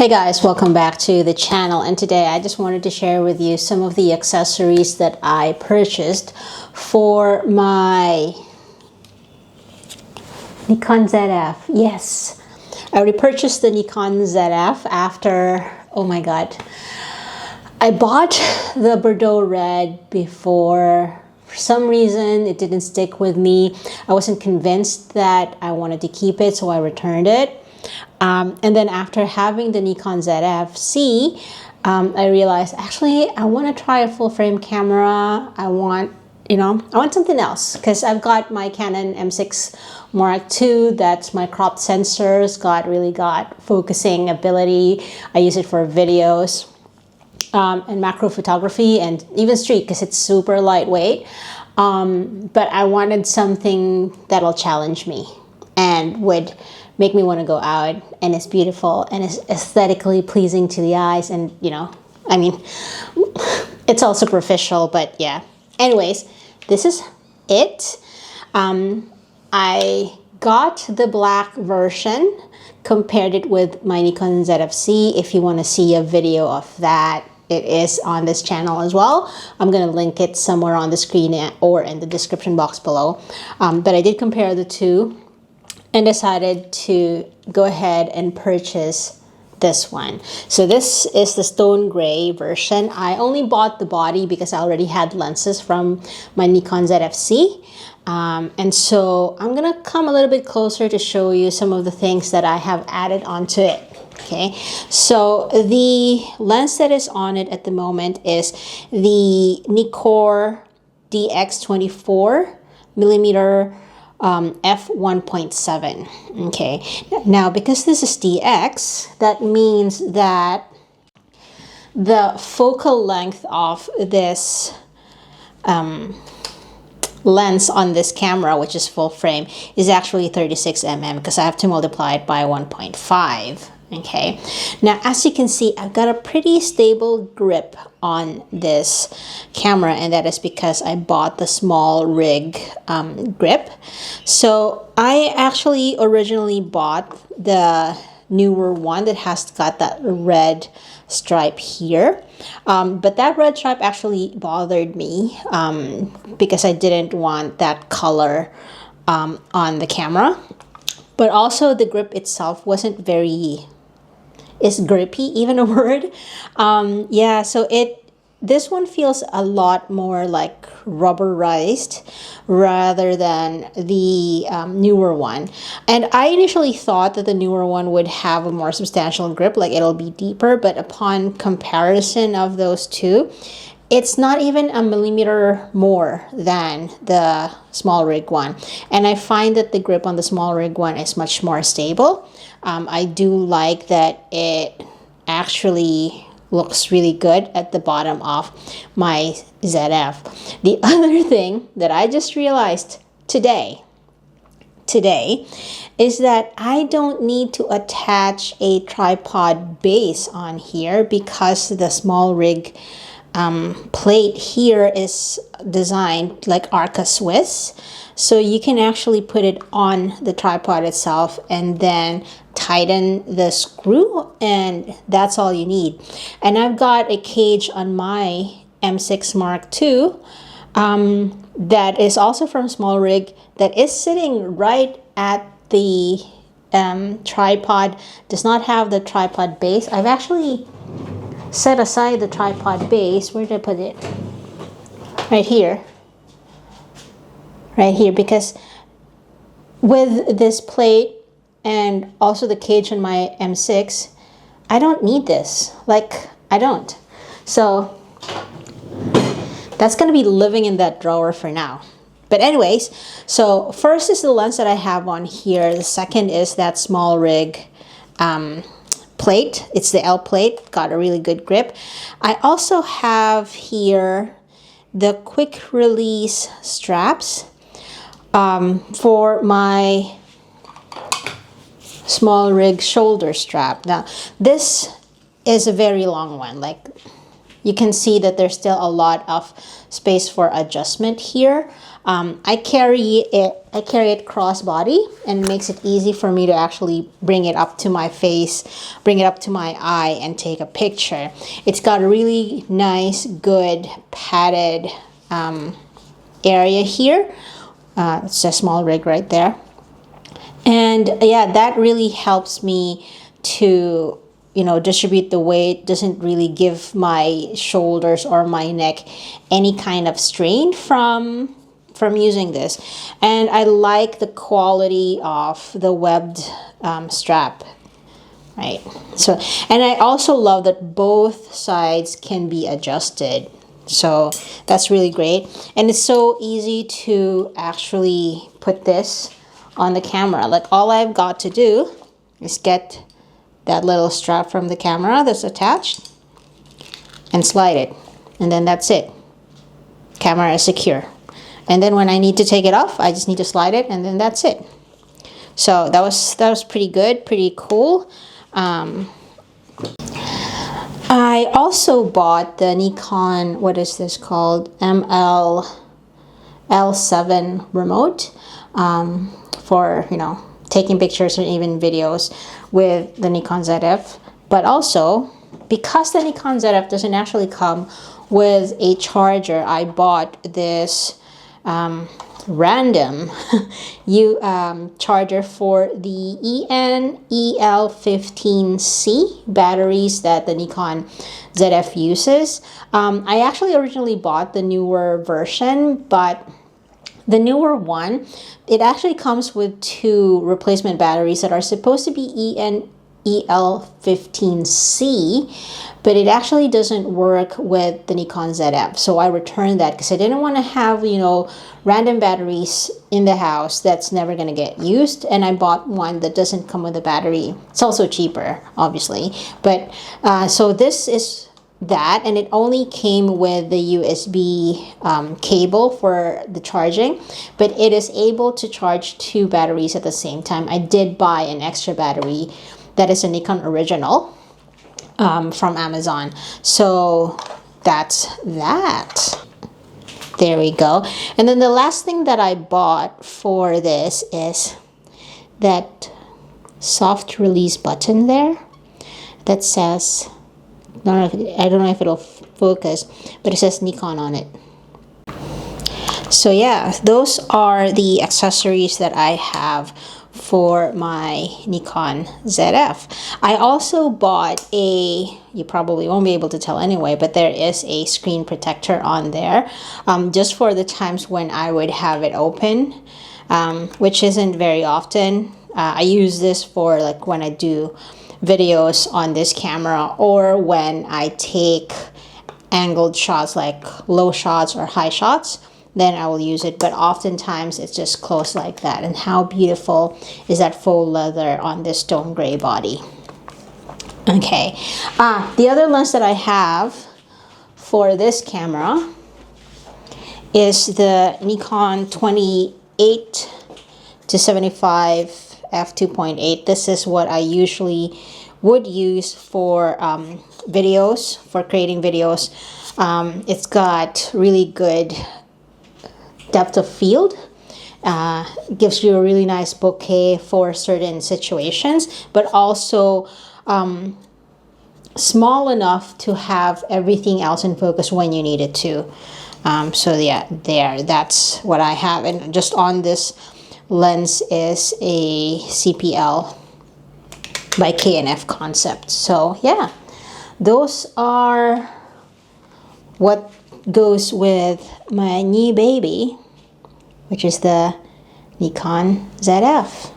Hey guys, welcome back to the channel, and today I just wanted to share with you some of the accessories that I purchased for my Nikon ZF. Yes, I repurchased the Nikon ZF after, oh my god, I bought the Bordeaux Red before. For some reason it didn't stick with me. I wasn't convinced that I wanted to keep it, so I returned it. And then after having the Nikon ZF-C, I realized actually I want to try a full frame camera. I want something else, because I've got my Canon M6 Mark II. That's my cropped sensors, really got focusing ability. I use it for videos and macro photography and even street, because it's super lightweight. But I wanted something that'll challenge me and would make me want to go out, and it's beautiful and it's aesthetically pleasing to the eyes, and I mean, it's all superficial, but yeah. Anyways, this is it. I got the black version, compared it with my Nikon ZF-C. If you want to see a video of that, it is on this channel as well. I'm going to link it somewhere on the screen or in the description box below. But I did compare the two and decided to go ahead and purchase this one. So this is the stone gray version. I only bought the body because I already had lenses from my Nikon ZF-C. And so I'm gonna come a little bit closer to show you some of the things that I have added onto it. Okay, so the lens that is on it at the moment is the Nikkor DX24 millimeter f1.7. okay, now because this is DX, that means that the focal length of this lens on this camera, which is full frame, is actually 36 mm, because I have to multiply it by 1.5. Okay, now as you can see, I've got a pretty stable grip on this camera, and that is because I bought the small rig grip. So I actually originally bought the newer one that has got that red stripe here, but that red stripe actually bothered me because I didn't want that color on the camera. But also the grip itself wasn't very, is grippy, even a word. Yeah, so this one feels a lot more like rubberized rather than the newer one. And I initially thought that the newer one would have a more substantial grip, like it'll be deeper, but upon comparison of those two, it's not even a millimeter more than the small rig one. And I find that the grip on the small rig one is much more stable. I do like that it actually looks really good at the bottom of my ZF. The other thing that I just realized today is that I don't need to attach a tripod base on here, because the small rig plate here is designed like Arca Swiss, so you can actually put it on the tripod itself and then tighten the screw, and that's all you need. And I've got a cage on my M6 Mark II that is also from small rig, that is sitting right at the tripod. Does not have the tripod base. I've actually set aside the tripod base. Where did I put it? Right here, because with this plate and also the cage on my M6, I don't need this. Like, I don't. So that's gonna be living in that drawer for now. But anyways, so first is the lens that I have on here. The second is that small rig plate. It's the L plate, got a really good grip. I also have here the quick release straps for my small rig shoulder strap. Now this is a very long one, like you can see that there's still a lot of space for adjustment here. I carry it crossbody, and it makes it easy for me to actually bring it up to my face, bring it up to my eye, and take a picture. It's got a really nice, good padded area here. It's a small rig right there. And yeah, that really helps me to, you know, distribute the weight. Doesn't really give my shoulders or my neck any kind of strain from using this. And I like the quality of the webbed strap, right? So, and I also love that both sides can be adjusted. So that's really great. And it's so easy to actually put this on the camera. Like, all I've got to do is get that little strap from the camera that's attached and slide it, and then that's it. Camera is secure. And then when I need to take it off, I just need to slide it, and then that's it. So that was pretty good, pretty cool. I also bought the Nikon, what is this called, L7 remote, for, you know, taking pictures and even videos with the Nikon ZF. But also, because the Nikon ZF doesn't actually come with a charger, I bought this random charger for the EL15C batteries that the Nikon ZF uses. I actually originally bought the newer version, but the newer one, it actually comes with 2 replacement batteries that are supposed to be EL15C, but it actually doesn't work with the Nikon ZF. So I returned that because I didn't want to have, you know, random batteries in the house that's never going to get used. And I bought one that doesn't come with a battery. It's also cheaper, obviously. But so this is that, and it only came with the USB cable for the charging, but it is able to charge 2 batteries at the same time. I did buy an extra battery that is a Nikon original from Amazon. So that's that. There we go. And then the last thing that I bought for this is that soft release button there that says, I don't know if it'll focus, but it says Nikon on it. So yeah, those are the accessories that I have for my Nikon ZF. I also bought you probably won't be able to tell anyway, but there is a screen protector on there, just for the times when I would have it open, which isn't very often. I use this for like when I do videos on this camera, or when I take angled shots like low shots or high shots, then I will use it. But oftentimes it's just closed like that. And how beautiful is that faux leather on this stone gray body. Okay, the other lens that I have for this camera is the Nikon 28 to 75 f2.8. This is what I usually would use for videos, for creating videos. It's got really good depth of field. Gives you a really nice bokeh for certain situations, but also small enough to have everything else in focus when you need it to. So yeah, that's what I have. And just on this lens is a CPL by K&F Concept. So yeah, those are what goes with my new baby, which is the Nikon ZF.